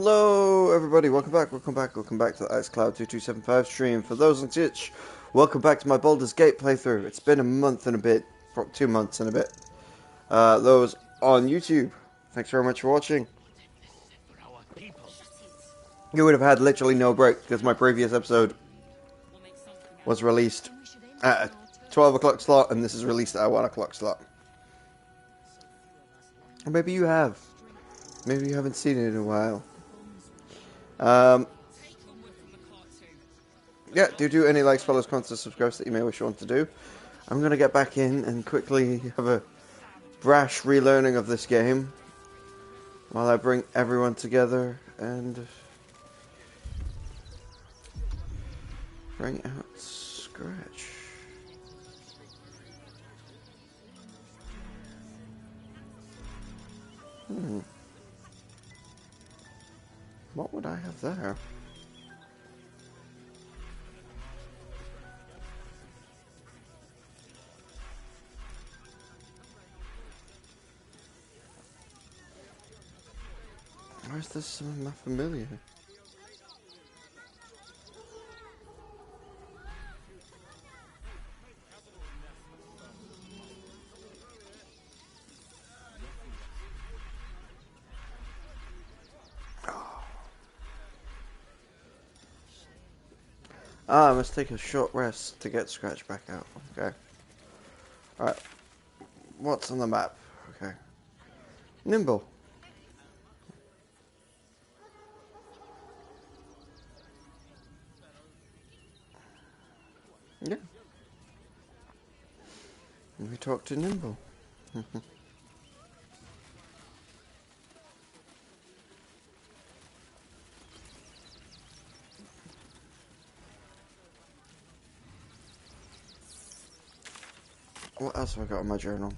Hello everybody, welcome back to the IceCloud2275 stream. For those on Twitch, welcome back to my Baldur's Gate playthrough. It's been a month and a bit, 2 months and a bit. Those on YouTube, thanks very much for watching. You would have had literally no break, because my previous episode was released at a 12 o'clock slot, and this is released at a 1 o'clock slot. Or maybe you have. Maybe you haven't seen it in a while. Yeah, do any likes, follows, comments, subscribes that you may wish you want to do. I'm going to get back in and quickly have a brash relearning of this game while I bring everyone together and bring out Scratch. What would I have there? Where's this some not familiar? I must take a short rest to get Scratch back out. Okay. Alright. What's on the map? Okay. Nimble. Yeah. We talk to Nimble. What else have I got in my journal?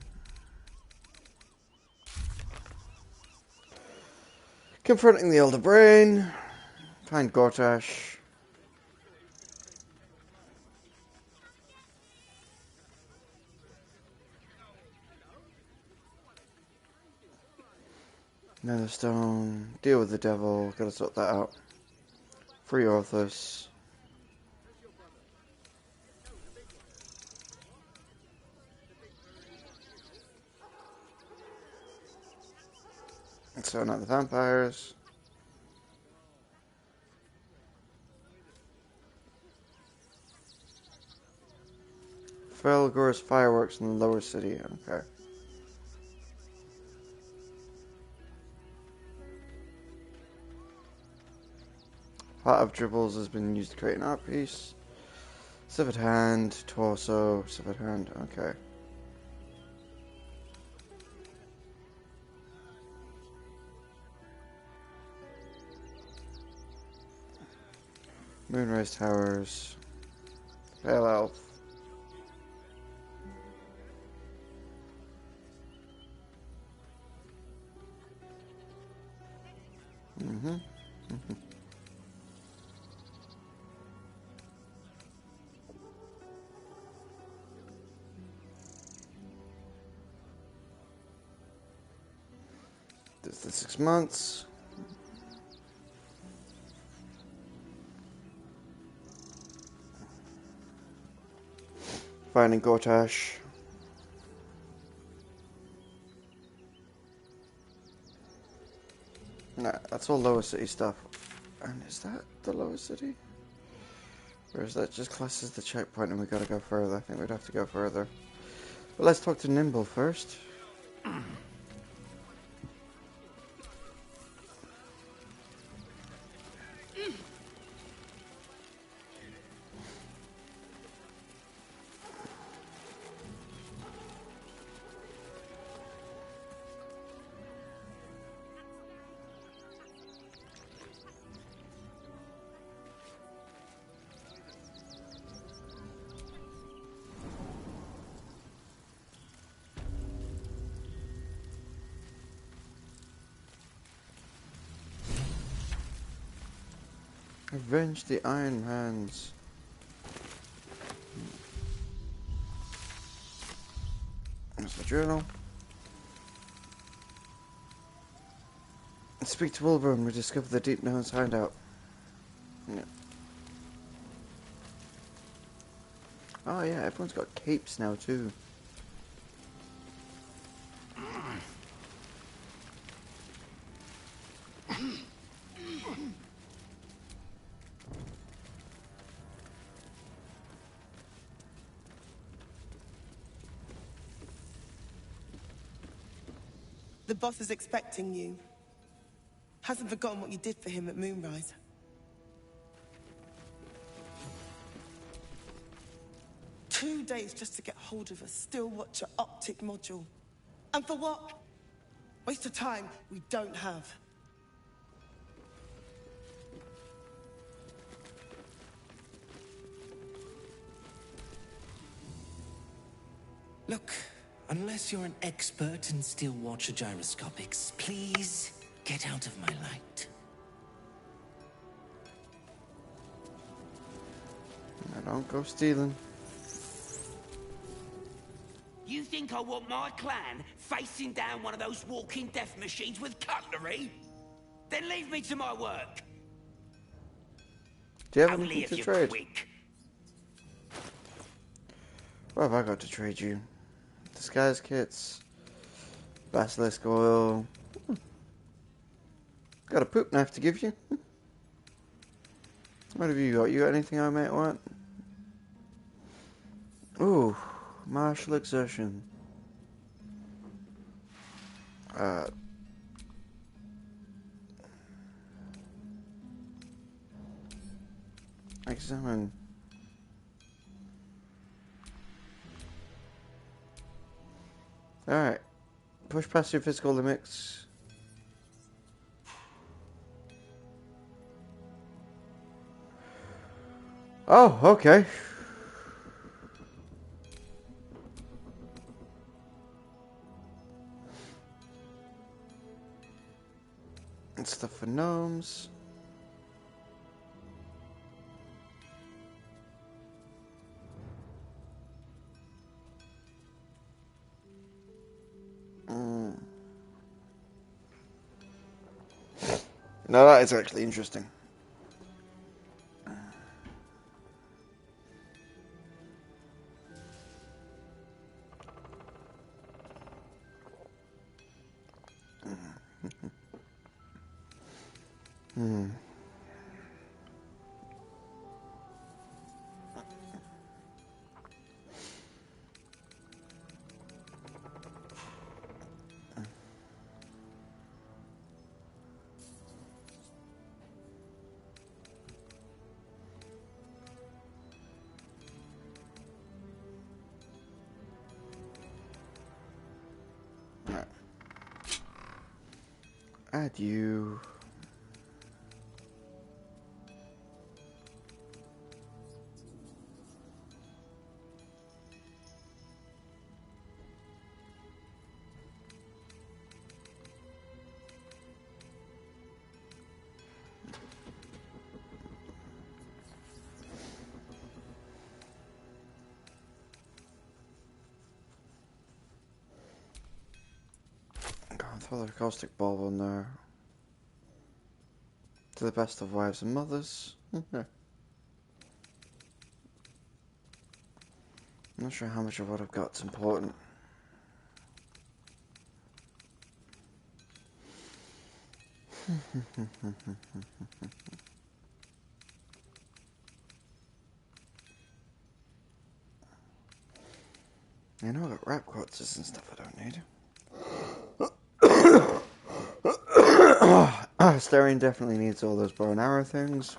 Confronting the Elder Brain. Find Gortash. Netherstone. Deal with the devil. Gotta sort that out. Free Orthus. So not the vampires. Felgor's fireworks in the lower city. Okay. Pot of Dribbles has been used to create an art piece. Severed hand, torso, severed hand. Okay. Moonrise Towers. Pale Elf. This is the 6 months. Finding Gortash. Nah, that's all lower city stuff. And is that the lower city? Or is that just classes the checkpoint and we gotta go further? I think we'd have to go further. But let's talk to Nimble first. Avenge the Iron Hands. There's the journal. Speak to Wilbur and we discover the Deep None's hideout. Yeah. Oh yeah, everyone's got capes now too. The boss is expecting you. Hasn't forgotten what you did for him at Moonrise. Two days just to get hold of a still watcher optic module. And for what? Waste of time we don't have. Look, unless you're an expert in steel watcher gyroscopics, please get out of my light. I don't go stealing. You think I want my clan facing down one of those walking death machines with cutlery? Then leave me to my work. Do you have Only anything if to you're trade? quick. What have I got to trade you? Disguise kits. Basilisk oil. Got a poop knife to give you. What have you got? You got anything I might want? Ooh, martial exertion. Examine. Alright. Push past your physical limits. Oh, okay. It's stuff for gnomes. Now that is actually interesting. Alright. Add you. Throw the caustic ball on there. To the best of wives and mothers. I'm not sure how much of what I've got is important. I know I've got rap quartzes and stuff I don't need. Sterling definitely needs all those bow and arrow things.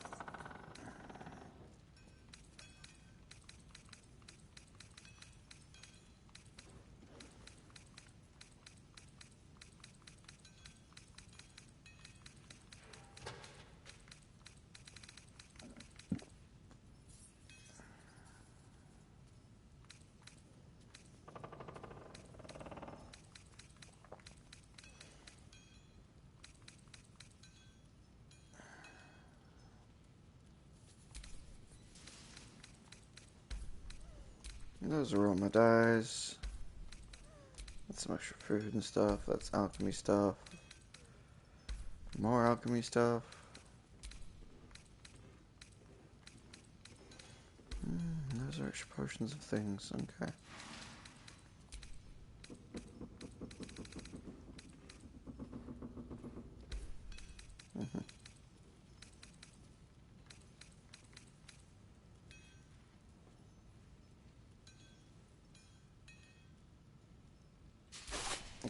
Those are all my dyes. That's some extra food and stuff. That's alchemy stuff. More alchemy stuff. Those are extra potions of things. Okay.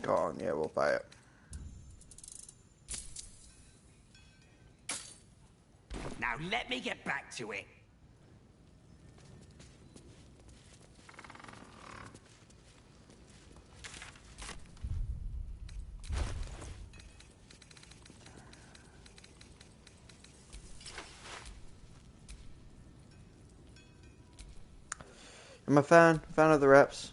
Go on, yeah, we'll buy it. Now let me get back to it. I'm a fan of the reps.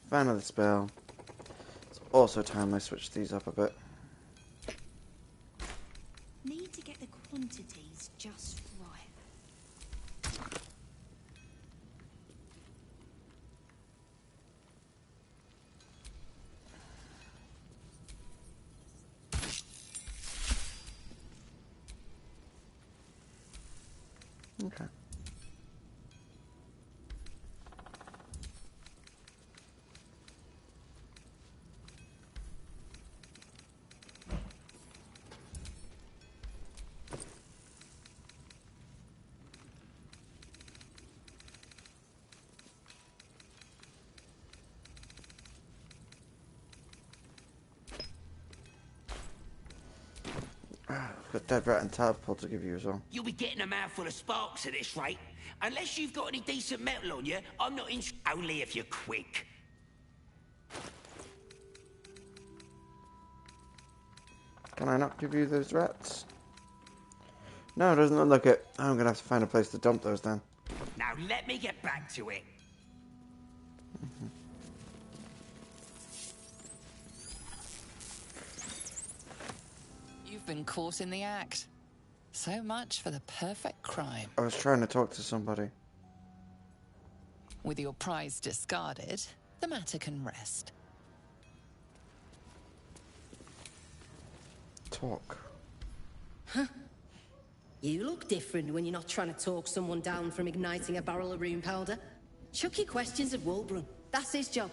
Fan of the spell. It's also time I switch these up a bit. Need to get the quantities just right. Okay. I've got dead rat and tadpole to give you as well. You'll be getting a mouthful of sparks at this rate. Unless you've got any decent metal on you, I'm not in. Only if you're quick. Can I not give you those rats? No, it doesn't look like it. I'm gonna have to find a place to dump those then. Now let me get back to it. You've been caught in the act. So much for the perfect crime. I was trying to talk to somebody. With your prize discarded, the matter can rest. Talk. You look different when you're not trying to talk someone down from igniting a barrel of rune powder. Chuck your questions at Wulbrun. That's his job.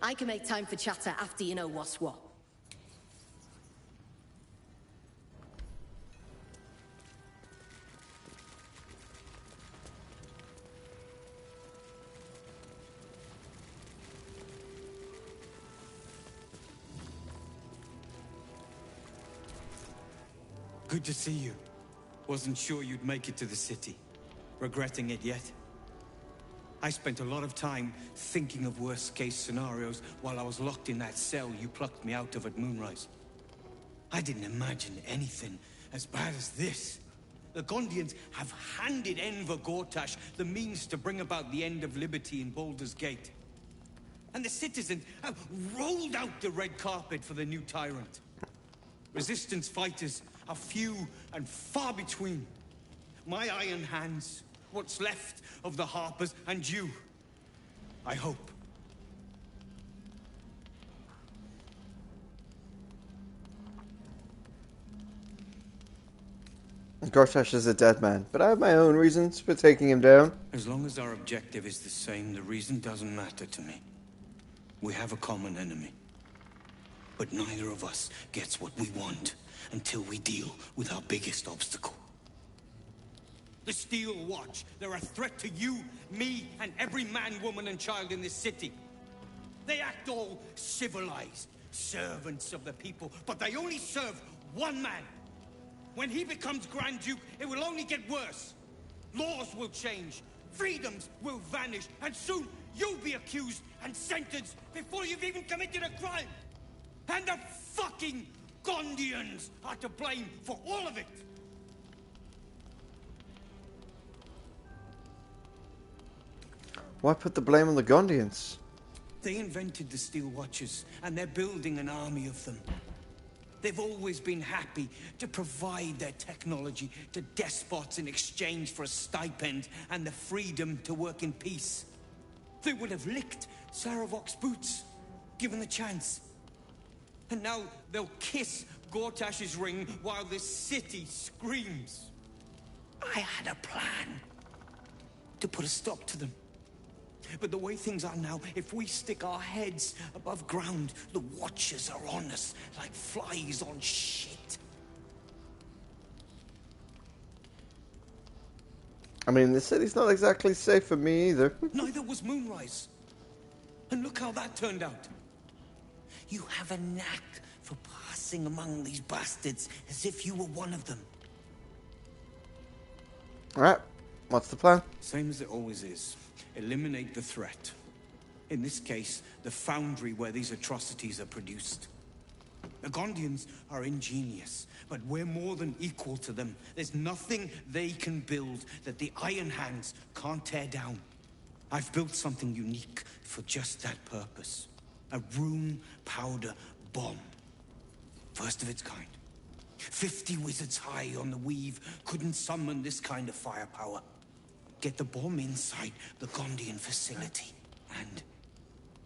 I can make time for chatter after you know what's what. Good to see you. Wasn't sure you'd make it to the city. Regretting it yet? I spent a lot of time thinking of worst-case scenarios while I was locked in that cell you plucked me out of at Moonrise. I didn't imagine anything as bad as this. The Gondians have handed Enver Gortash the means to bring about the end of liberty in Baldur's Gate. And the citizens have rolled out the red carpet for the new tyrant. Resistance fighters are few and far between. My iron hands, what's left of the Harpers, and you. I hope. Gortash is a dead man, but I have my own reasons for taking him down. As long as our objective is the same, the reason doesn't matter to me. We have a common enemy. But neither of us gets what we want until we deal with our biggest obstacle. The Steel Watch. They're a threat to you, me, and every man, woman, and child in this city. They act all civilized, servants of the people, but they only serve one man. When he becomes Grand Duke, it will only get worse. Laws will change, freedoms will vanish, and soon you'll be accused and sentenced before you've even committed a crime. And the fucking Gondians are to blame for all of it. Why put the blame on the Gondians? They invented the Steel Watchers, and they're building an army of them. They've always been happy to provide their technology to despots in exchange for a stipend and the freedom to work in peace. They would have licked Saravok's boots, given the chance. And now they'll kiss Gortash's ring while this city screams. I had a plan to put a stop to them. But the way things are now, if we stick our heads above ground, the Watchers are on us like flies on shit. I mean, the city's not exactly safe for me either. Neither was Moonrise. And look how that turned out. You have a knack for passing among these bastards as if you were one of them. Alright, what's the plan? Same as it always is. Eliminate the threat. In this case, the foundry where these atrocities are produced. The Gondians are ingenious, but we're more than equal to them. There's nothing they can build that the Iron Hands can't tear down. I've built something unique for just that purpose. A rune powder bomb. First of its kind. 50 wizards high on the weave couldn't summon this kind of firepower. Get the bomb inside the Gondian facility, and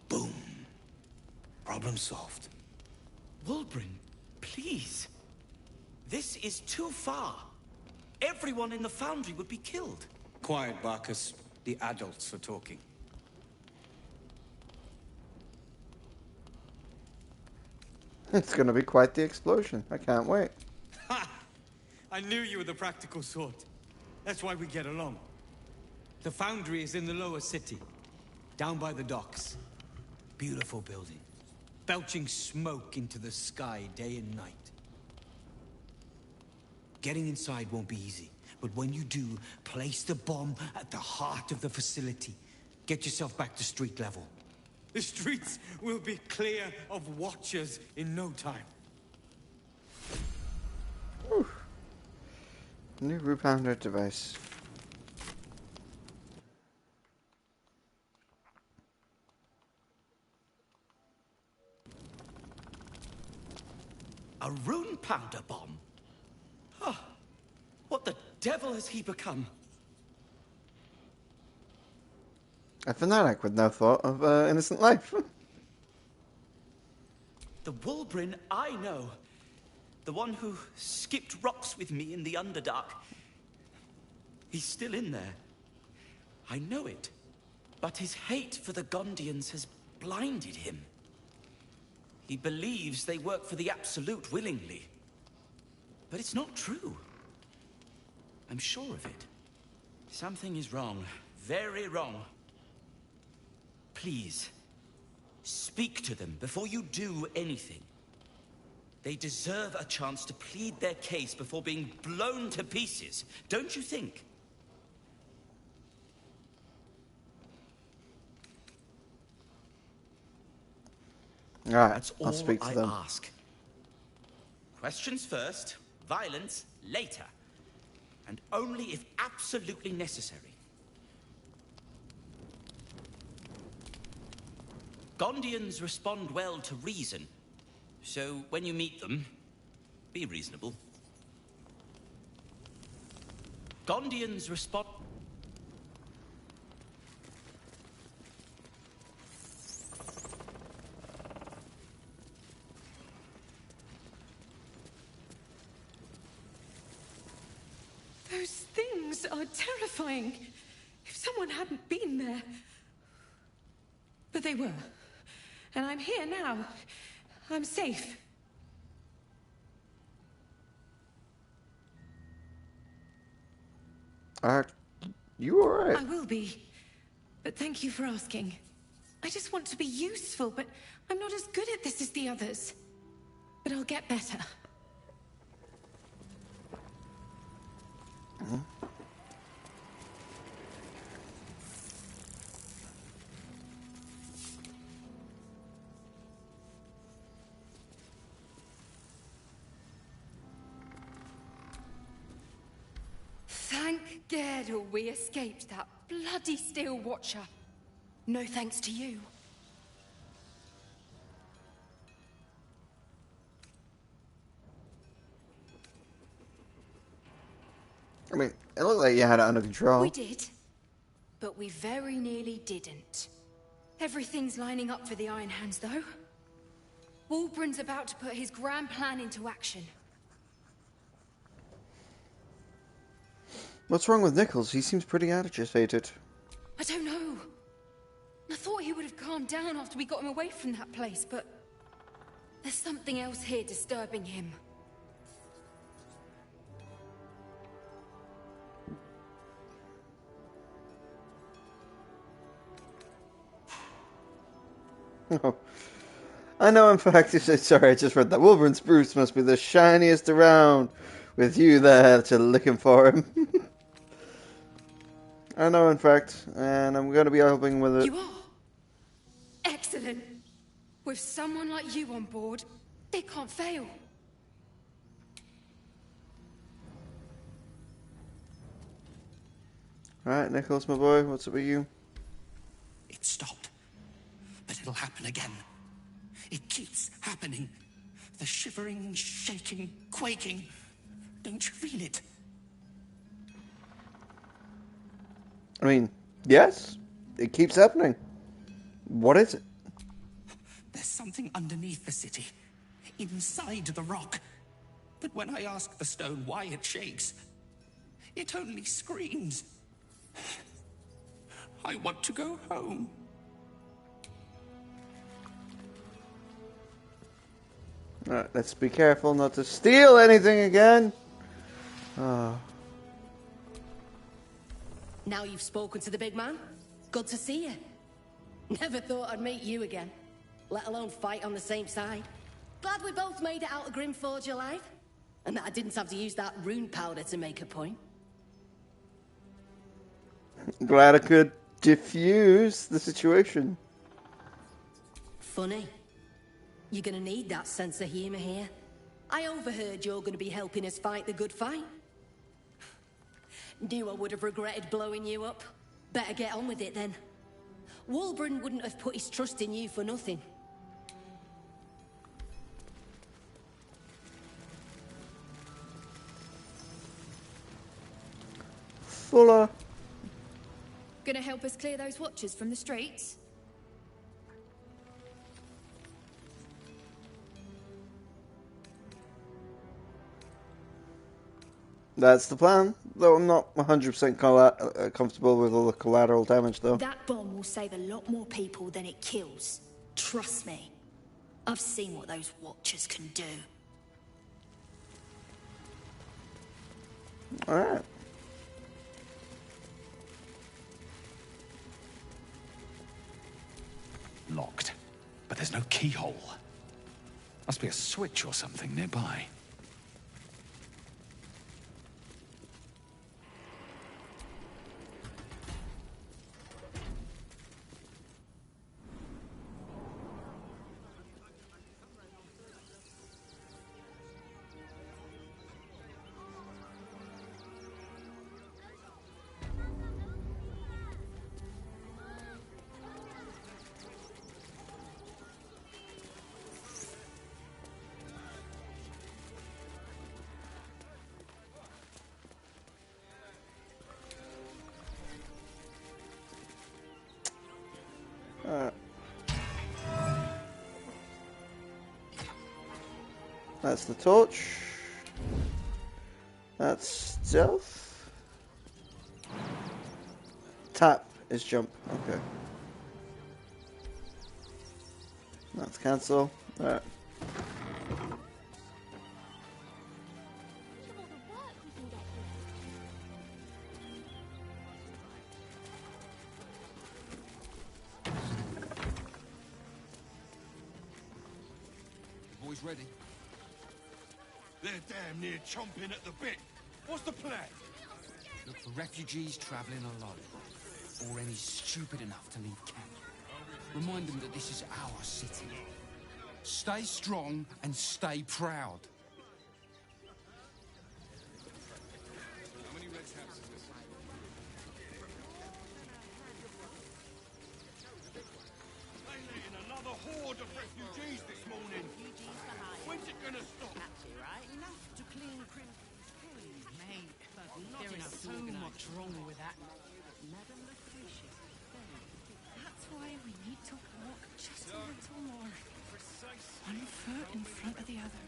boom. Problem solved. Wulbren, please. This is too far. Everyone in the foundry would be killed. Quiet, Barkus. The adults are talking. It's gonna be quite the explosion. I can't wait. Ha! I knew you were the practical sort. That's why we get along. The foundry is in the lower city, down by the docks. Beautiful building, belching smoke into the sky day and night. Getting inside won't be easy, but when you do, place the bomb at the heart of the facility. Get yourself back to street level. The streets will be clear of Watchers in no time. Whew. New repounder device. A rune powder bomb? Oh, what the devil has he become? A fanatic with no thought of innocent life. The Wulbren I know. The one who skipped rocks with me in the Underdark. He's still in there. I know it. But his hate for the Gondians has blinded him. He believes they work for the Absolute willingly. But it's not true. I'm sure of it. Something is wrong. Very wrong. Please, speak to them before you do anything. They deserve a chance to plead their case before being blown to pieces, don't you think? Alright, That's I'll all speak to I them. ask. Questions first, violence later. And only if absolutely necessary. Gondians respond well to reason. So when you meet them, be reasonable. Gondians respond... Those things are terrifying. If someone hadn't been there. But they were. And I'm here now. I'm safe. You alright? I will be. But thank you for asking. I just want to be useful, but I'm not as good at this as the others. But I'll get better. Thank Gerdle we escaped that bloody Steel Watcher. No thanks to you. I mean, it looked like you had it under control. We did, but we very nearly didn't. Everything's lining up for the Iron Hands, though. Wulbrun's about to put his grand plan into action. What's wrong with Nichols? He seems pretty agitated. I don't know. I thought he would have calmed down after we got him away from that place, but there's something else here disturbing him. Oh. I know, in fact, sorry, I just read that. Wulbrun's spruce must be the shiniest around, with you there to looking for him. I know, in fact, and I'm going to be helping with it. You are? Excellent. With someone like you on board, they can't fail. Alright, Nicholas, my boy, what's up with you? It stopped, but it'll happen again. It keeps happening. The shivering, shaking, quaking. Don't you feel it? I mean, yes, it keeps happening. What is it? There's something underneath the city, inside the rock. But when I ask the stone why it shakes, it only screams. I want to go home. Alright, let's be careful not to steal anything again. Oh. Now you've spoken to the big man, good to see you. Never thought I'd meet you again, let alone fight on the same side. Glad we both made it out of Grimforge alive, and that I didn't have to use that rune powder to make a point. Glad I could diffuse the situation. Funny. You're gonna need that sense of humor here. I overheard you're gonna be helping us fight the good fight. Knew I would have regretted blowing you up. Better get on with it then. Wulbrun wouldn't have put his trust in you for nothing. Fuller. Gonna help us clear those watchers from the streets? That's the plan, though I'm not 100% comfortable with all the collateral damage, though. That bomb will save a lot more people than it kills. Trust me. I've seen what those watchers can do. Alright. Locked, but there's no keyhole. Must be a switch or something nearby. That's the torch. That's stealth. Tap is jump. Okay. That's cancel. Alright. Boys ready? They're damn near chomping at the bit. What's the plan? Look for refugees travelling alone, or any stupid enough to leave camp. Remind them that this is our city. Stay strong and stay proud. How many Reds houses is this? They let in another horde of refugees this morning. When's it gonna stop? Right? Enough to clean Crimson's cave, mate. There is so much wrong with that. That's why we need to walk just a little more. One foot in front of the other.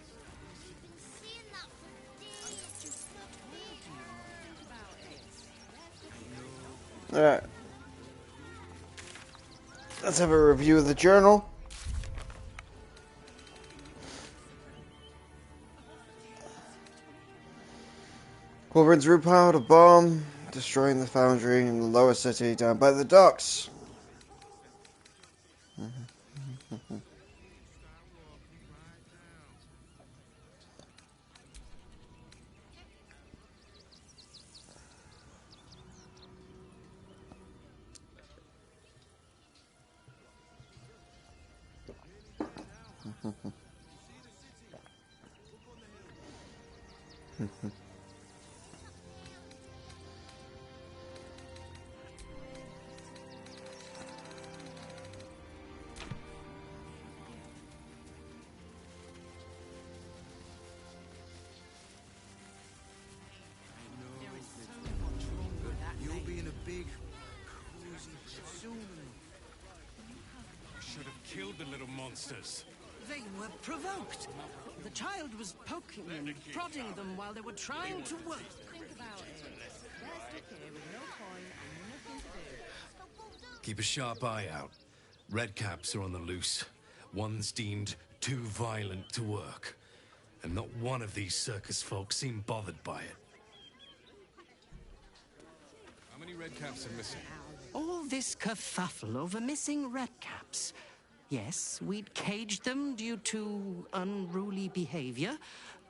Alright. Let's have a review of the journal. Wolverine's root piled a bomb, destroying the foundry in the lower city down by the docks. You'll be in a big, cozy soon. You should have killed the little monsters. They were provoked. The child was poking and prodding them while they were trying to work. Think about it. They're stuck here with no coin and nothing to do. Keep a sharp eye out. Redcaps are on the loose. One's deemed too violent to work. And not one of these circus folk seem bothered by it. How many redcaps are missing? All this kerfuffle over missing redcaps. Yes, we'd caged them due to unruly behavior,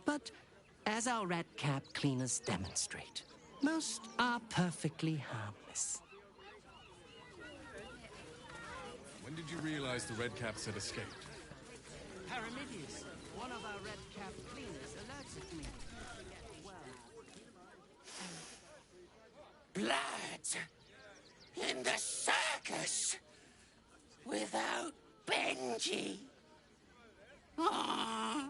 but as our redcap cleaners demonstrate, most are perfectly harmless. When did you realize the redcaps had escaped? Paramidius, one of our redcap cleaners, alerted me. Blood! In the circus! Without Benji! Aww!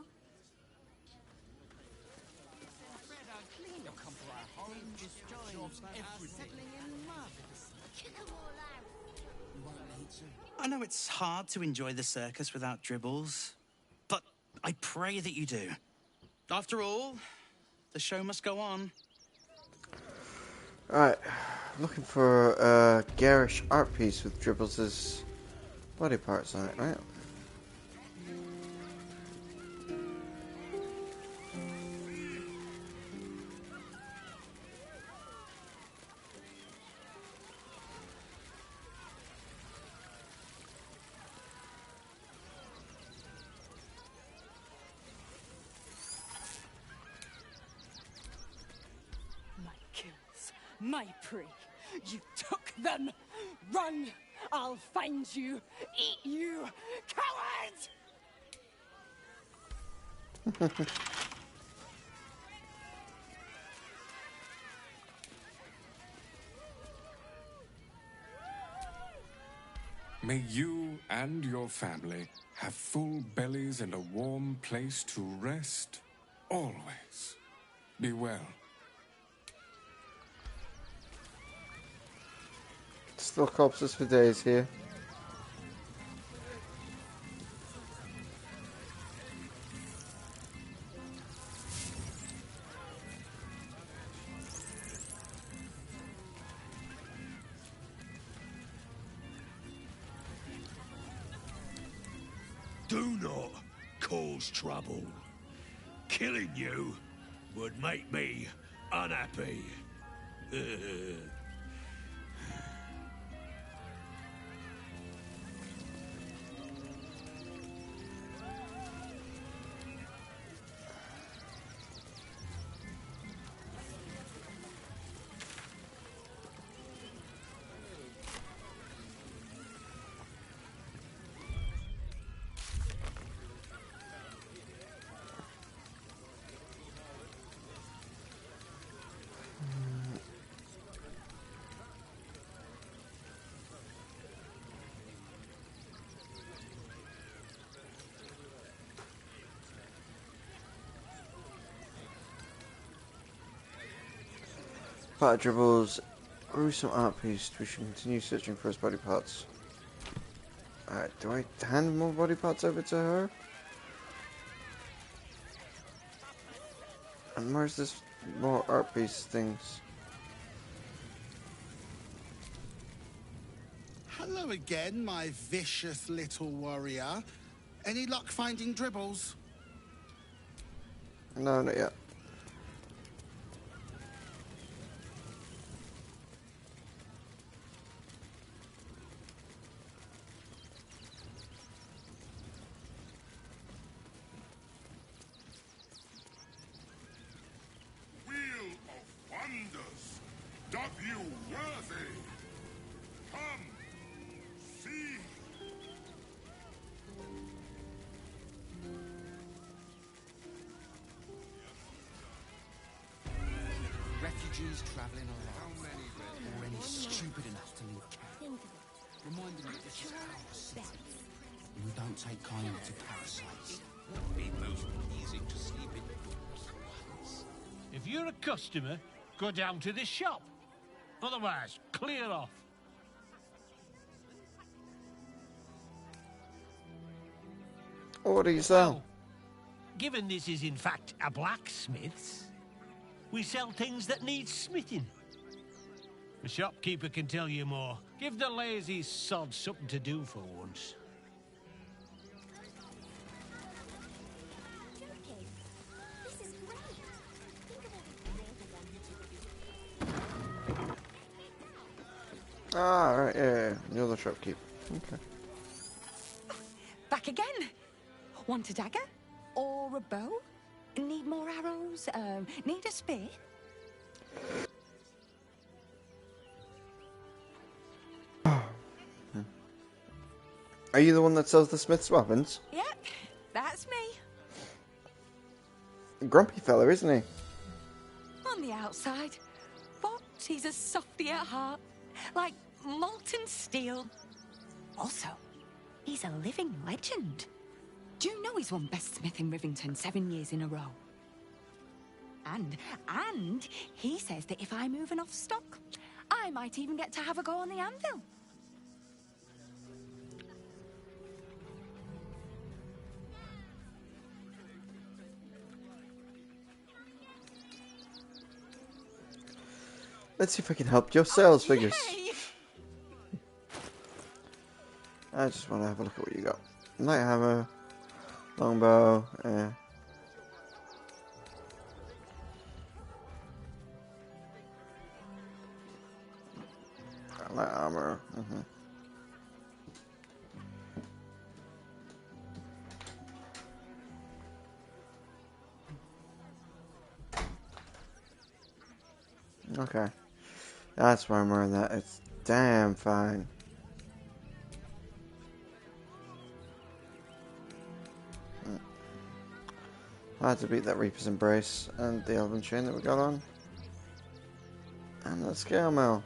I know it's hard to enjoy the circus without dribbles, but I pray that you do. After all, the show must go on. Alright, looking for a garish art piece with Dribbles' body parts on it, right? My kills, my prey. You took them. Run! I'll find you. Eat you, coward! May you and your family have full bellies and a warm place to rest. Always. Be well. Still corpses for days here. Do not cause trouble. Killing you would make me unhappy. Part dribbles. Gruesome art piece. We should continue searching for his body parts. Alright, do I hand more body parts over to her? And where's this more art piece things? Hello again, my vicious little warrior. Any luck finding dribbles? No, not yet. Wheel of wonders, doth you worthy? Come, see. Refugees traveling alone, or any stupid enough to leave camp. Remind them that this is our city, and we don't take kindly to parasites. Be most easy to sleep indoors at once. If you're a customer, go down to this shop. Otherwise, clear off. What do you sell? Well, given this is in fact a blacksmith's, we sell things that need smithing. The shopkeeper can tell you more. Give the lazy sod something to do for once. Ah, right, yeah. You're the shopkeeper. Okay. Back again. Want a dagger? Or a bow? Need more arrows? Need a spear? Are you the one that sells the smith's weapons? Yep, that's me. Grumpy fella, isn't he? On the outside, but he's a softy at heart, like molten steel. Also, he's a living legend. Do you know he's won Best Smith in Rivington 7 years in a row? And he says that if I move enough stock, I might even get to have a go on the anvil. Let's see if I can help your sales figures. Yay! I just want to have a look at what you got. Light hammer, longbow, light armor. Okay. That's why I'm wearing that. It's damn fine. I had to beat that Reaper's Embrace and the Elven Chain that we got on. And the Scale Mill.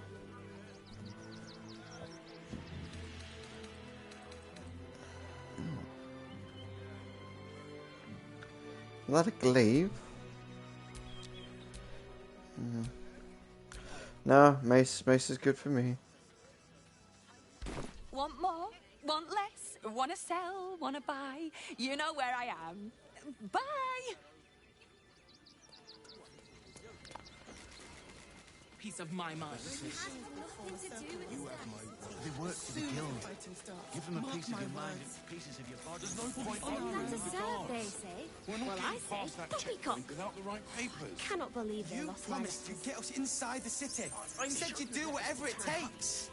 Is that a glaive? No, mace is good for me. Want more? Want less? Wanna sell? Wanna buy? You know where I am. Bye! Piece of my mind. They work for the guild. Give them a piece of your mind and pieces of your body. There's no point arguing with the guard. They say. We're not Well, I getting past say that poppycock. checkpoint without the right papers. Cannot believe they lost my Promised you'd get us inside the city. You said you'd do whatever it takes.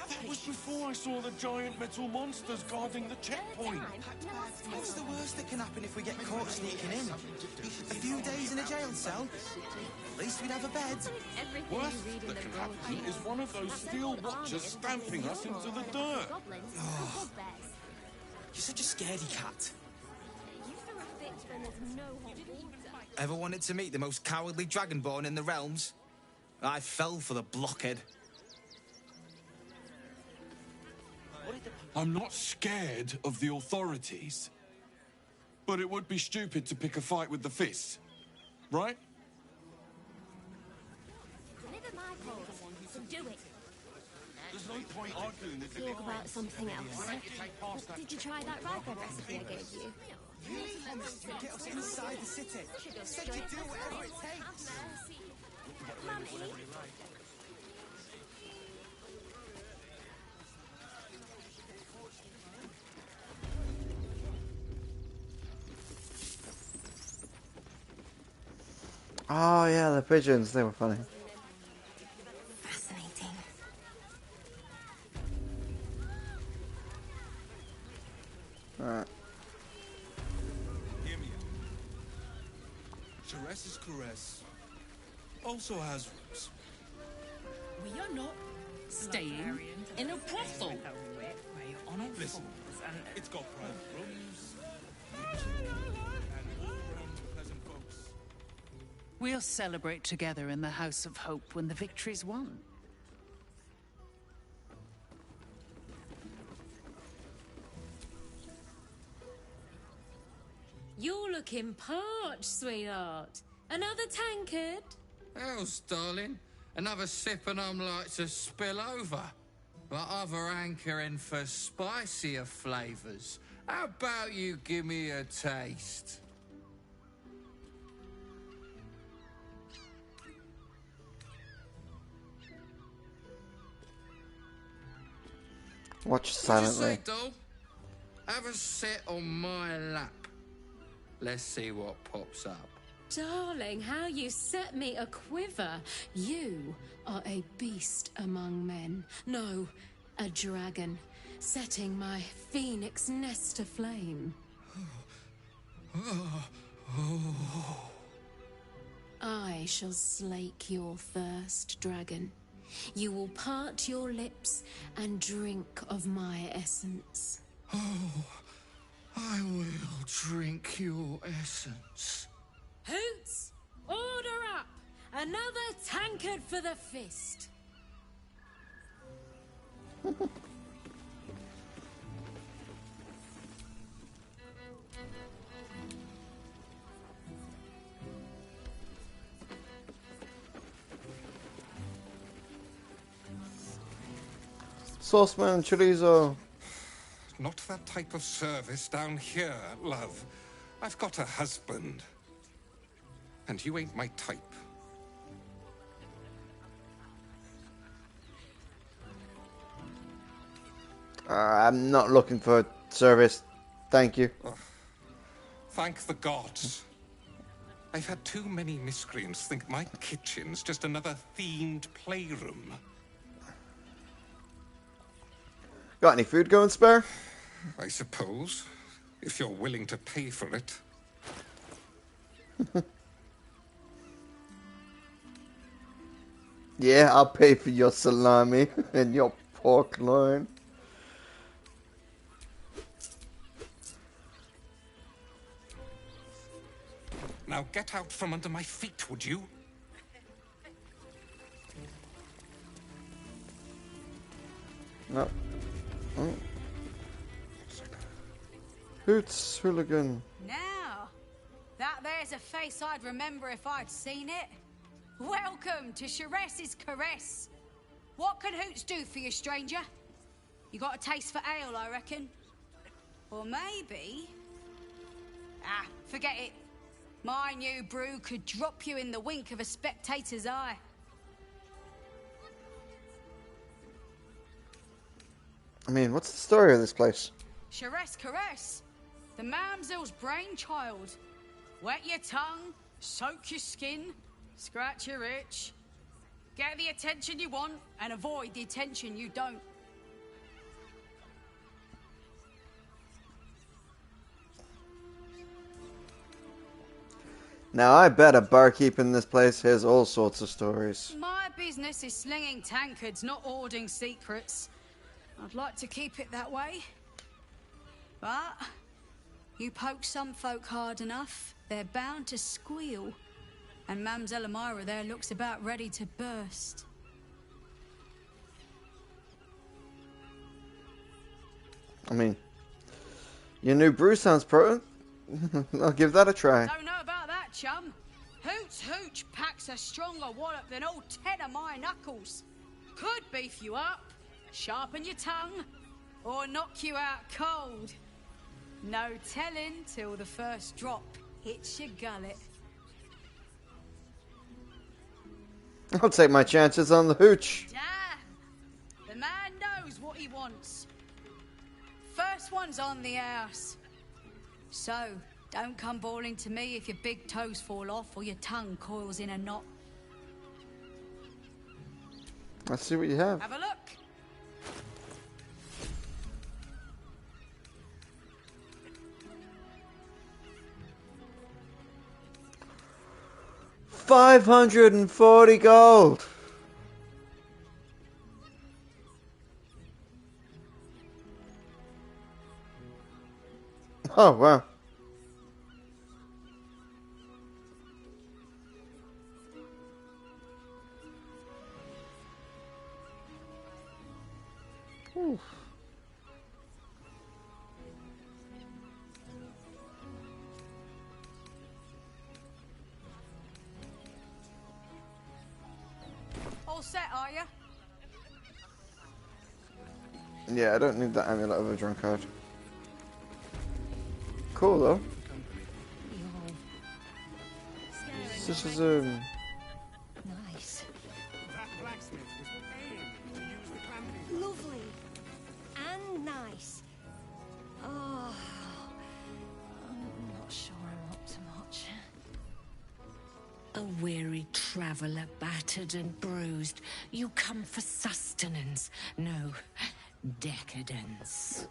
That was before I saw the giant metal monsters guarding the checkpoint. What's the worst that can happen if we get caught sneaking in? A few days in a jail cell? At least we'd have a bed. Worst that can happen is one of those steel watchers stamping us into the dirt. Oh, you're such a scaredy cat. Ever wanted to meet the most cowardly dragonborn in the realms? I fell for the blockhead. I'm not scared of the authorities. But it would be stupid to pick a fight with the fists. Right? So do it. There's no point arguing with the Talk about something else. Did you try that rifle recipe I gave you? You promised to get us inside the city. Said you'd do whatever it takes. Mummy? Oh yeah, the pigeons, they were funny. Fascinating. Alright. Hear me out. Teresa's caress also has roots. We are not staying in a brothel. Listen, it's got private rooms and all-round pleasant folks. We'll celebrate together in the House of Hope when the victory's won. You're looking parched, sweetheart. Another tankard? Else, darling. Another sip and I'm like to spill over. But other hankering for spicier flavours. How about you give me a taste? Watch What'd you silently. say, doll? Have a sit on my lap. Let's see what pops up. Darling, how you set me a quiver. You are a beast among men. No, a dragon, setting my phoenix nest aflame. I shall slake your thirst, dragon. You will part your lips and drink of my essence. Oh, I will drink your essence. Hoots, order up! Another tankard for the fist. Sauceman chorizo. Not that type of service down here, love. I've got a husband. And you ain't my type. I'm not looking for service. Thank you. Thank the gods. I've had too many miscreants think my kitchen's just another themed playroom. Got any food going spare? I suppose, if you're willing to pay for it. Yeah, I'll pay for your salami and your pork loin. Now get out from under my feet, would you? No. Oh. Hoots, hooligan. Now, that there's a face I'd remember if I'd seen it. Welcome to Sharess's Caress. What can Hoots do for you, stranger? You got a taste for ale, I reckon? Or maybe... Ah, forget it. My new brew could drop you in the wink of a spectator's eye. I mean, what's the story of this place? Sharess Caress, the mamsel's brainchild. Wet your tongue, soak your skin, scratch your itch. Get the attention you want and avoid the attention you don't. Now, I bet a barkeep in this place has all sorts of stories. My business is slinging tankards, not hoarding secrets. I'd like to keep it that way. But you poke some folk hard enough, they're bound to squeal. And Mamselle Elmira there looks about ready to burst. I mean, your new brew sounds pro. I'll give that a try. Don't know about that, chum. Hoots Hooch packs a stronger wallop than all 10 of my knuckles. Could beef you up, sharpen your tongue, or knock you out cold. No telling till the first drop hits your gullet. I'll take my chances on the hooch. Damn! The man knows what he wants. First one's on the house. So, don't come bawling to me if your big toes fall off or your tongue coils in a knot. Let's see what you have. Have a look. $540 gold. Oh wow. Oof. All set, are you? Yeah, I don't need that amulet of a drunkard. Cool though. This is Nice. Lovely. And nice. Oh, I'm not sure I'm up to much. A weary traveller, battered and bruised. You come for sustenance, no decadence.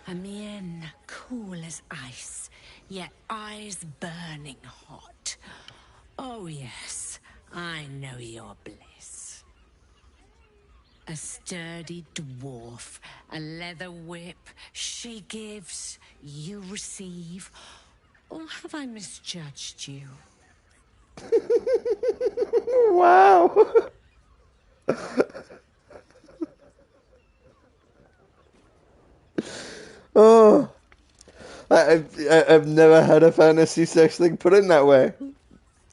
A mien cool as ice, yet eyes burning hot. Oh yes, I know your bliss. A sturdy dwarf, a leather whip, she gives, you receive. Or have I misjudged you? wow. Oh, I've never had a fantasy sex thing put in that way.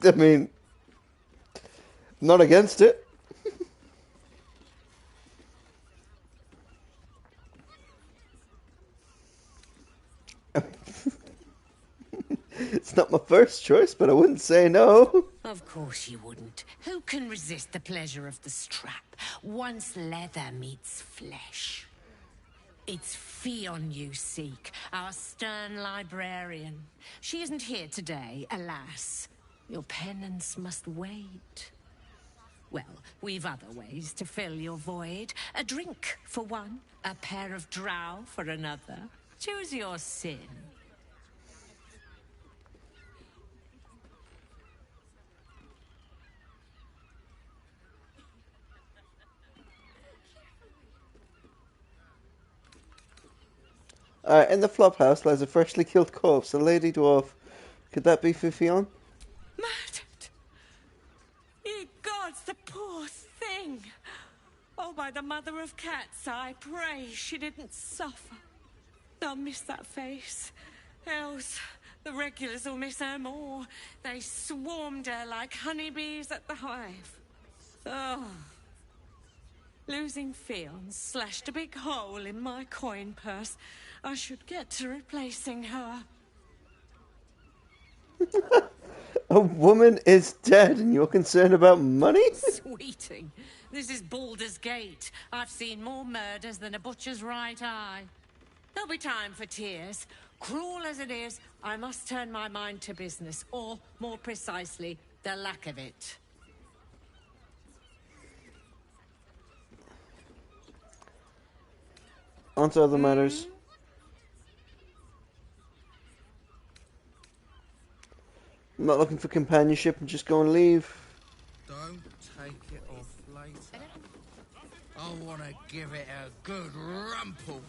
I mean, not against it. It's not my first choice, but I wouldn't say no. Of course you wouldn't. Who can resist the pleasure of the strap once leather meets flesh? It's Fionn you seek, our stern librarian. She isn't here today, alas. Your penance must wait. Well, we've other ways to fill your void. A drink for one, a pair of drow for another. Choose your sin. In the flop house lies a freshly killed corpse, a lady dwarf. Could that be for Fionn? Murdered! Ye gods, the poor thing! Oh, by the mother of cats, I pray she didn't suffer. I'll miss that face. Else, the regulars will miss her more. They swarmed her like honeybees at the hive. Oh. Losing Fionn slashed a big hole in my coin purse. I should get to replacing her. A woman is dead and you're concerned about money? Sweeting, this is Baldur's Gate. I've seen more murders than a butcher's right eye. There'll be time for tears. Cruel as it is, I must turn my mind to business, or, more precisely, the lack of it. On to other matters. I'm not looking for companionship, I'm just going to leave. Don't take it off later. I want to give it a good rumple.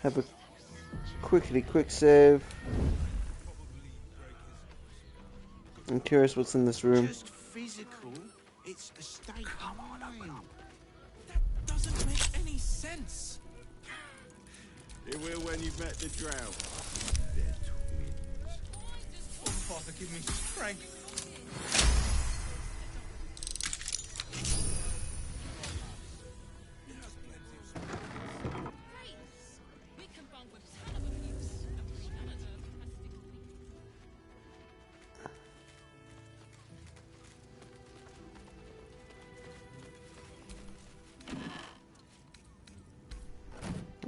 have a quick save. I'm curious what's in this room. Just physical. It's a state. Come on, open up. That doesn't make any sense. It will when you've met the drow. They're twins. Oh, Father, give me strength.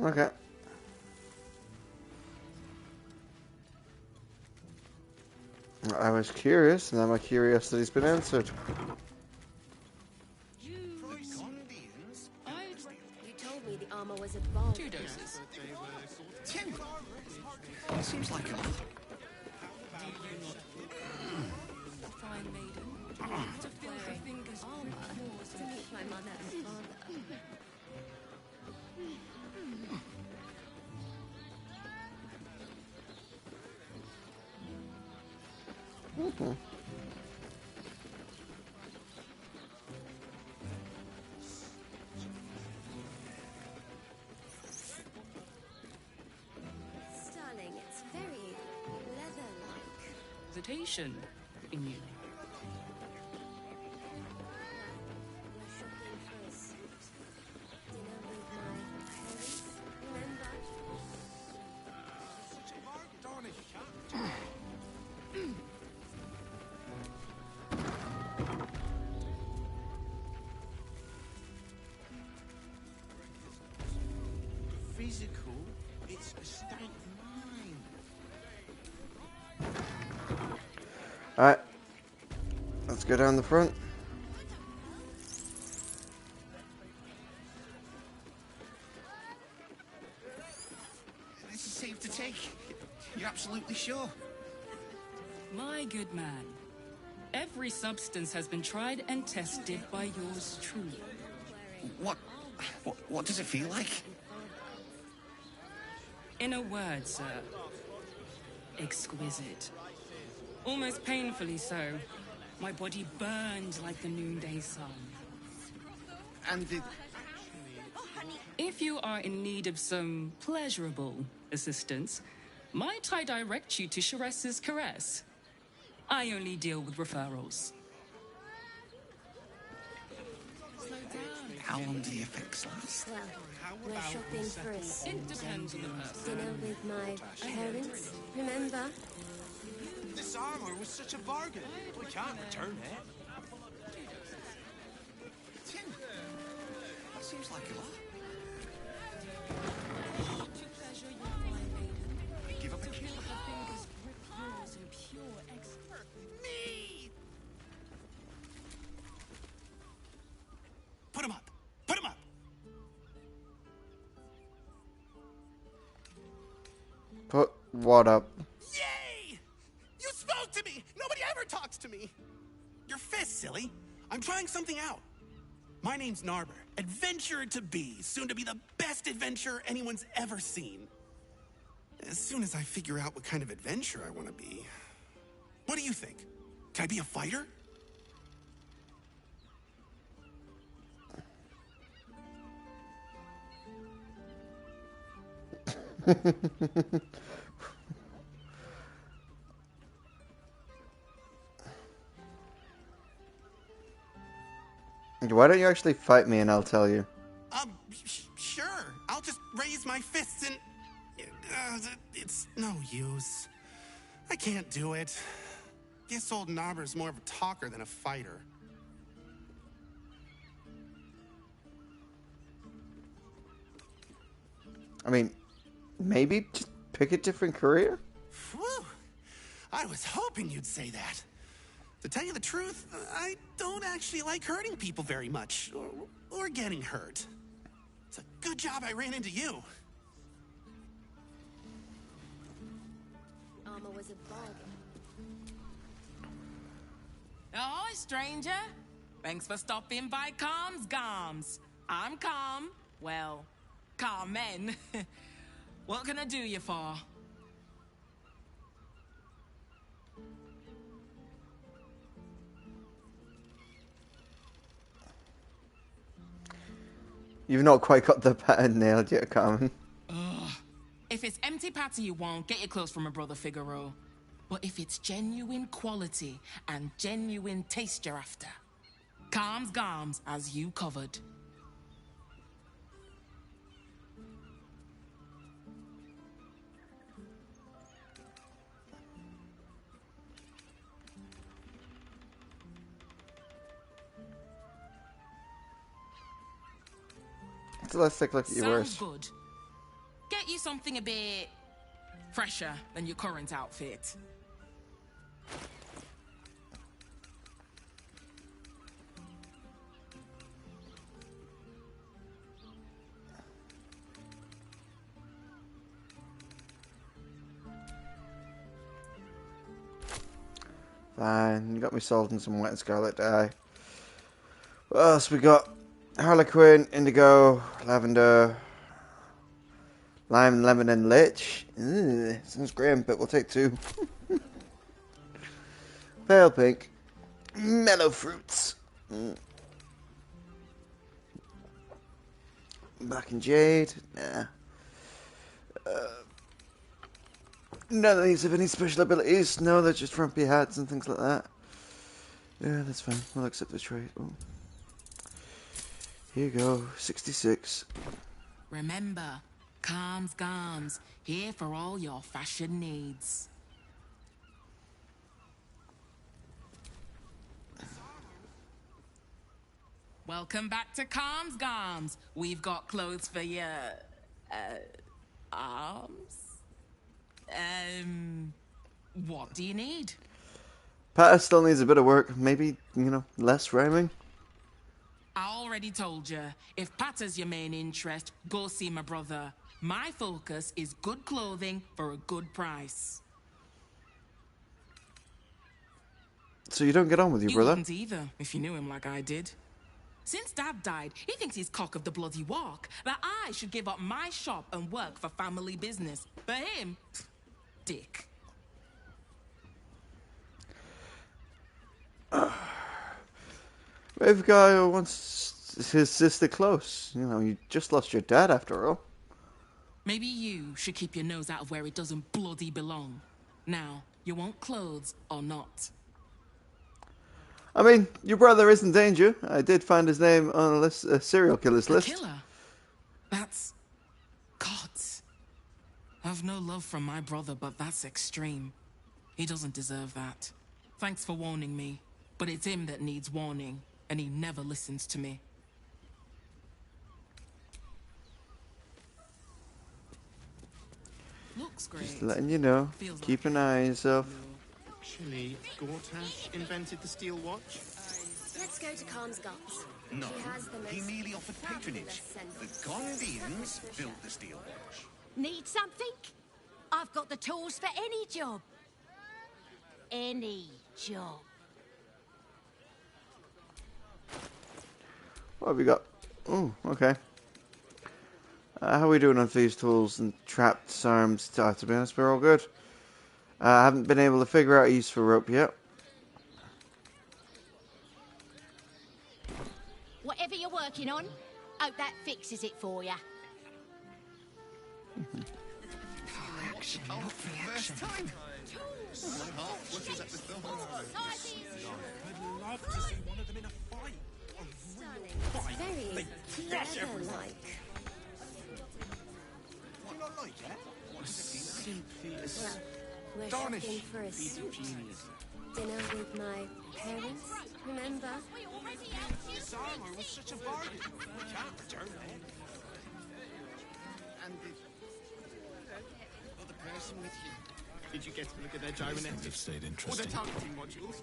Okay. I was curious, and now my curiosity's been answered. You told me the armor was at Baldur. 2 doses. 2? It seems like a lot. Fine maiden. To feel her fingers armor to meet my mother and father. Mm-hmm. Darling, it's very leather-like. Hesitation in you. We're shopping for a suit. Dinner with my parents. Remember? Physical. It's a state of mind. Alright. Let's go down the front. This is safe to take. You're absolutely sure? My good man, every substance has been tried and tested by yours truly. What does it feel like? In a word, sir, exquisite. Almost painfully so. My body burned like the noonday sun. And if you are in need of some pleasurable assistance, might I direct you to Sharess's Caress? I only deal with referrals. How long do the effects last? Well, we're shopping for a suit. It depends on the person. Dinner with my parents. Remember? This armor was such a bargain. We can't return it. Tim, that seems like a lot. Give up a kill. Me! Put him up! Put him up! Put what up? Yay! You spoke to me! Nobody ever talks to me! Your fist, silly. I'm trying something out. My name's Narber, adventurer to be, soon to be the best adventurer anyone's ever seen. As soon as I figure out what kind of adventurer I want to be. What do you think? Can I be a fighter? Why don't you actually fight me and I'll tell you? Sure. I'll just raise my fists and... it's no use. I can't do it. Guess old Narber's more of a talker than a fighter. I mean, maybe just pick a different career? Whew. I was hoping you'd say that. To tell you the truth, I don't actually like hurting people very much, or getting hurt. It's a good job I ran into you. Armor was a bargain. Ahoy, stranger. Thanks for stopping by Calm's Goms. I'm Calm. Well, Carmen. What can I do you for? You've not quite got the pattern nailed yet, Carmen. Ugh. If it's empty patter you want, get your clothes from my brother Figaro. But if it's genuine quality and genuine taste you're after, calms garms as you covered. So let's take a look at your Sounds worst. good. Get you something a bit fresher than your current outfit. Fine, you got me sold in some white and scarlet dye. What else we got? Harlequin, indigo, lavender, lime, lemon, and lich. Ugh, sounds grim, but we'll take 2. Pale pink, mellow fruits. Black and jade. Nah. None of these have any special abilities. No, they're just frumpy hats and things like that. Yeah, that's fine. We'll accept the trade. Ooh. Here you go, 66. Remember, calms garms, here for all your fashion needs. Welcome back to Calms Garms. We've got clothes for your arms. What do you need? Patter still needs a bit of work. Maybe, less rhyming. I already told you, if patter's your main interest, go see my brother. My focus is good clothing for a good price. So you don't get on with your You brother? wouldn't either, if you knew him like I did. Since Dad died, he thinks he's cock of the bloody walk, that I should give up my shop and work for family business. For him, dick. Brave guy who wants his sister close. You just lost your dad after all. Maybe you should keep your nose out of where it doesn't bloody belong. Now, you want clothes or not? I mean, your brother is in danger. I did find his name on a serial killer's list. Killer? That's... gods. I've no love from my brother, but that's extreme. He doesn't deserve that. Thanks for warning me, but it's him that needs warning, and he never listens to me. Looks great. Just letting you know. Keep an eye on yourself. Actually, Gortash invented the steel watch? Let's go to Calm's Guts. No, She has the he most merely offered patronage. fabulous The Gondians built the steel watch. Need something? I've got the tools for any job. Any job. What have we got? Oh, okay. How are we doing on thieves' tools and trapped disarms? To be honest, we're all good. I haven't been able to figure out a use for rope yet. Whatever you're working on, hope that fixes it for you. Action, not reaction. First time. What was at the film? I'd love to see one of them in a fight. Very clever-like. Do you not like it? Simply Well, we're Darnish. shopping for a suit. Dinner with my parents, remember? This armor was such a bargain. We can't return it. And the other person with you. Did you get to look at their gyrometics? Stayed Or the interesting. targeting modules?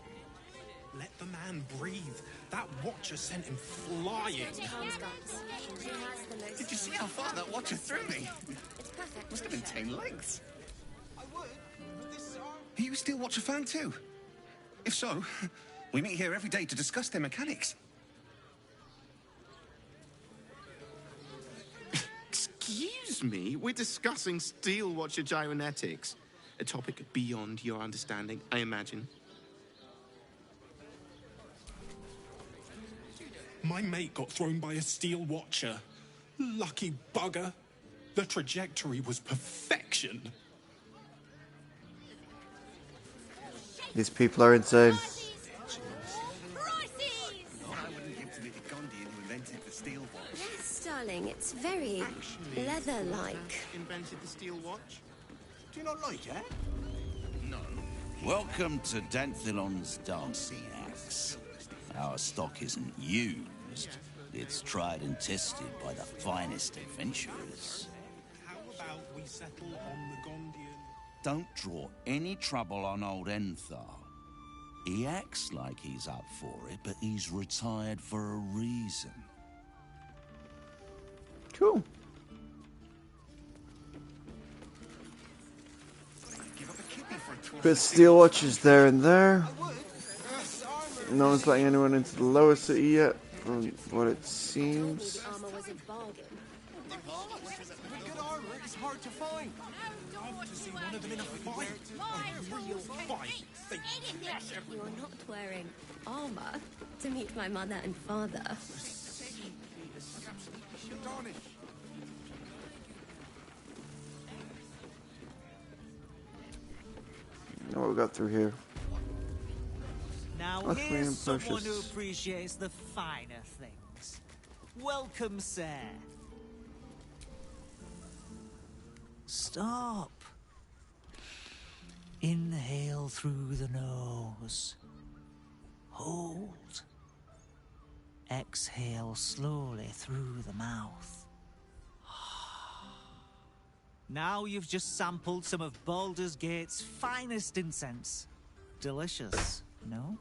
Let the man breathe. That watcher sent him flying. Calm's Guts. She has the most... Did you see how far that watcher threw me? It's perfect. Must have been 10 lengths. I would, but this arm... Are you a steel watcher fan too? If so, we meet here every day to discuss their mechanics. Excuse me? We're discussing steel watcher gyrometics. A topic beyond your understanding, I imagine. My mate got thrown by a steel watcher. Lucky bugger. The trajectory was perfection. These people are insane. Yes, darling, it's very leather-like. Invented the steel watch? Do you not like it? No. Welcome to Danthilon's dancing axe. Our stock isn't used. It's tried and tested by the finest adventurers. How about we settle on the Gondian? Don't draw any trouble on old Enthar. He acts like he's up for it, but he's retired for a reason. Cool. Bit of steel watches there and there. No one's letting anyone into the lower city yet, from what it seems. The armor was a bargain. Good armor is hard to find. I'd love to see one of them in a fight. A real fight. You're not wearing armor to meet my mother and father. What we got through here? Now That's clean here's and someone who precious. appreciates the finer things. Welcome, sir. Stop. Inhale through the nose. Hold. Exhale slowly through the mouth. Now you've just sampled some of Baldur's Gate's finest incense. Delicious, no?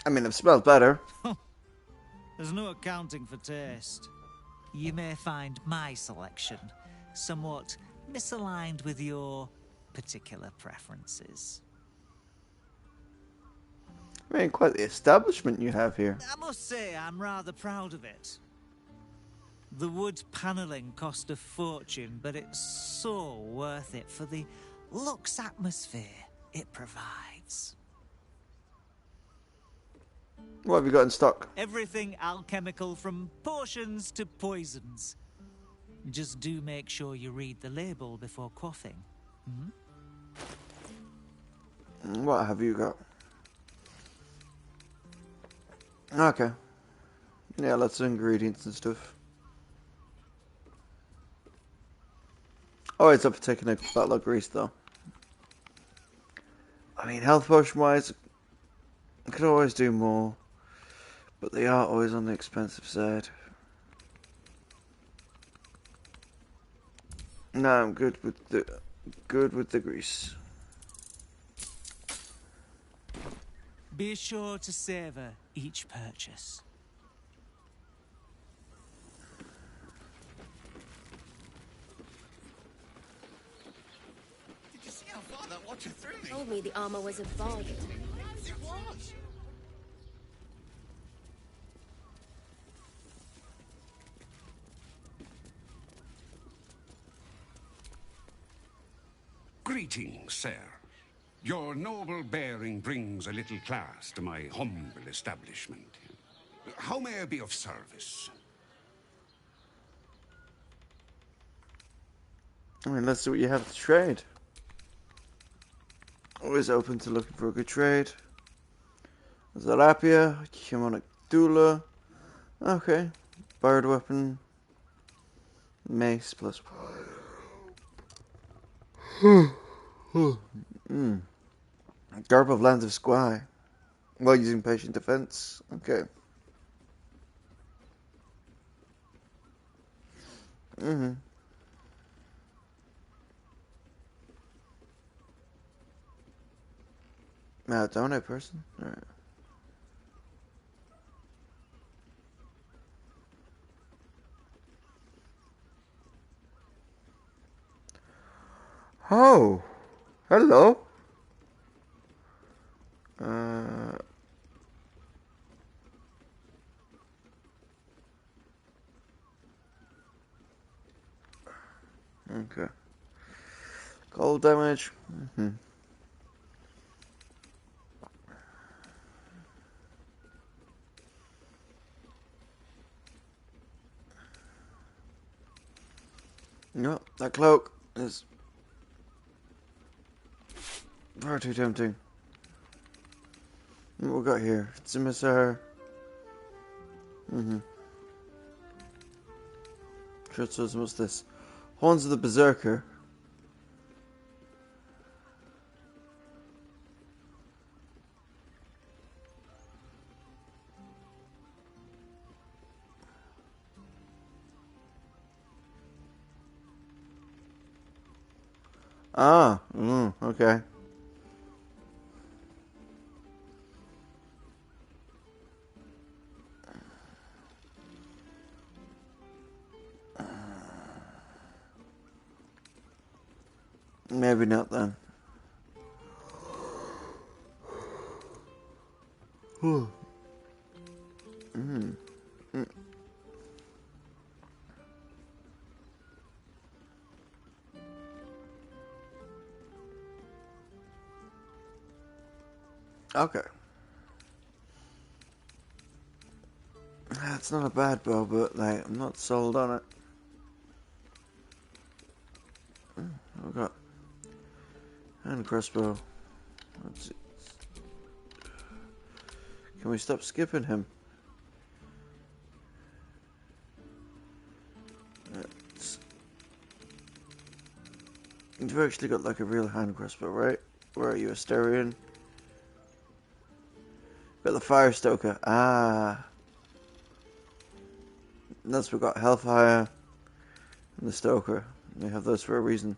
I mean, it smells better. There's no accounting for taste. You may find my selection somewhat misaligned with your particular preferences. I mean, quite the establishment you have here. I must say, I'm rather proud of it. The wood panelling cost a fortune, but it's so worth it for the luxe atmosphere it provides. What have you got in stock? Everything alchemical from potions to poisons. Just do make sure you read the label before quaffing. What have you got? Okay. Yeah, lots of ingredients and stuff. Always up for taking a bottle of grease, though. I mean, health potion-wise, I could always do more, but they are always on the expensive side. No, I'm good with the grease. Be sure to savor each purchase. Did you see how far that watcher threw me? Told me the armor was a bargain. It was. Greetings, sir. Your noble bearing brings a little class to my humble establishment. How may I be of service? I mean, let's see what you have to trade. Always open to looking for a good trade. Zarapia, Chimonic Doula. Okay. Bird weapon. Mace plus. Garb of Lands of Squire. While using patient defense. Okay. Donate person? Alright. Oh, hello. Okay. Cold damage. Mm-hmm. No, that cloak is far too tempting. What we got here? It's a Missar. Treacherous, what's this? Horns of the Berserker. Ah, okay. Maybe not then. Okay. It's not a bad bow, but like I'm not sold on it. I've got hand crossbow. Let's see. Can we stop skipping him? You've actually got like a real hand crossbow, right? Where are you, Asterion? Got the fire stoker. Ah. And that's we got Hellfire and the stoker. We have those for a reason.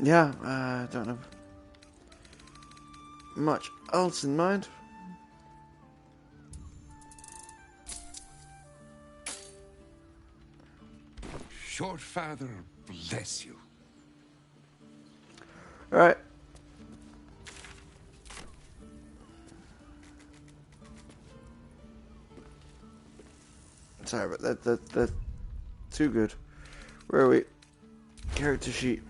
Yeah, I don't have much else in mind. Short father bless you. Alright. Sorry, but that's too good. Where are we? Character sheet.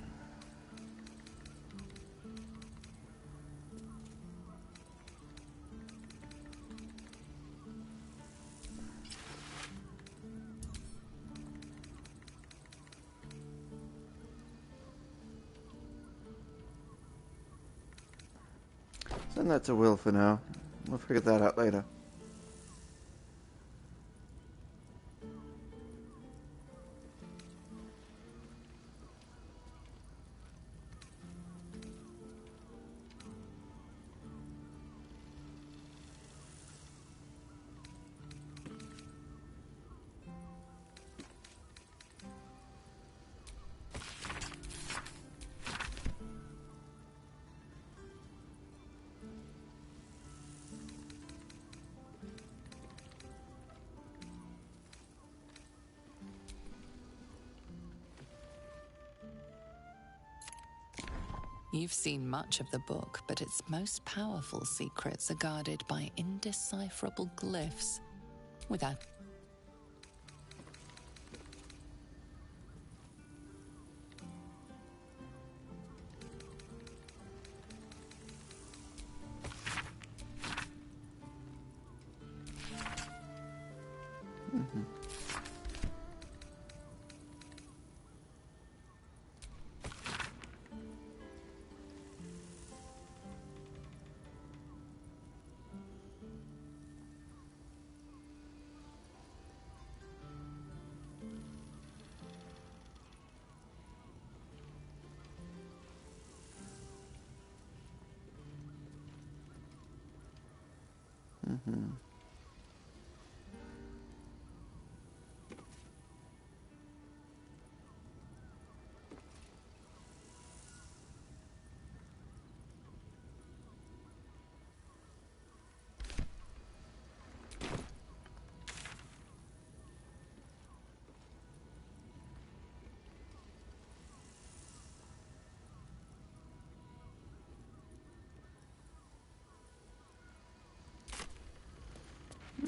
Send that to Will for now. We'll figure that out later. You've seen much of the book, but its most powerful secrets are guarded by indecipherable glyphs. Without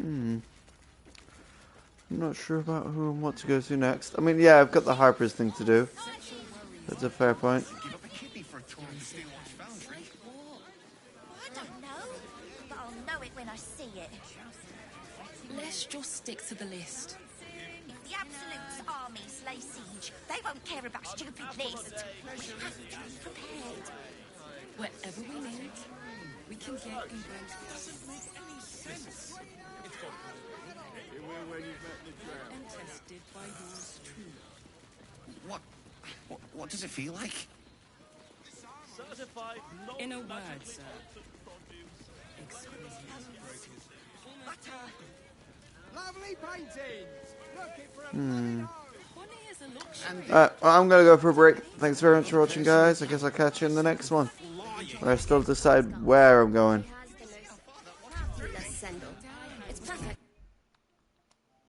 I'm not sure about who and what to go to next. I mean, yeah, I've got the Harper's thing to do. That's a fair point. I don't know, but I'll know it when I see it. Let's just stick to the list. If the Absolute's armies lay siege, they won't care about stupid list. We have to be prepared. Whatever we need, we can get in both. Doesn't make any sense. And tested by yours truly. What does it feel like? In a word, sir. Exquisite. Lovely paintings. Looking for Alright, well, I'm gonna go for a break. Thanks very much for watching, guys. I guess I'll catch you in the next one. I still decide where I'm going.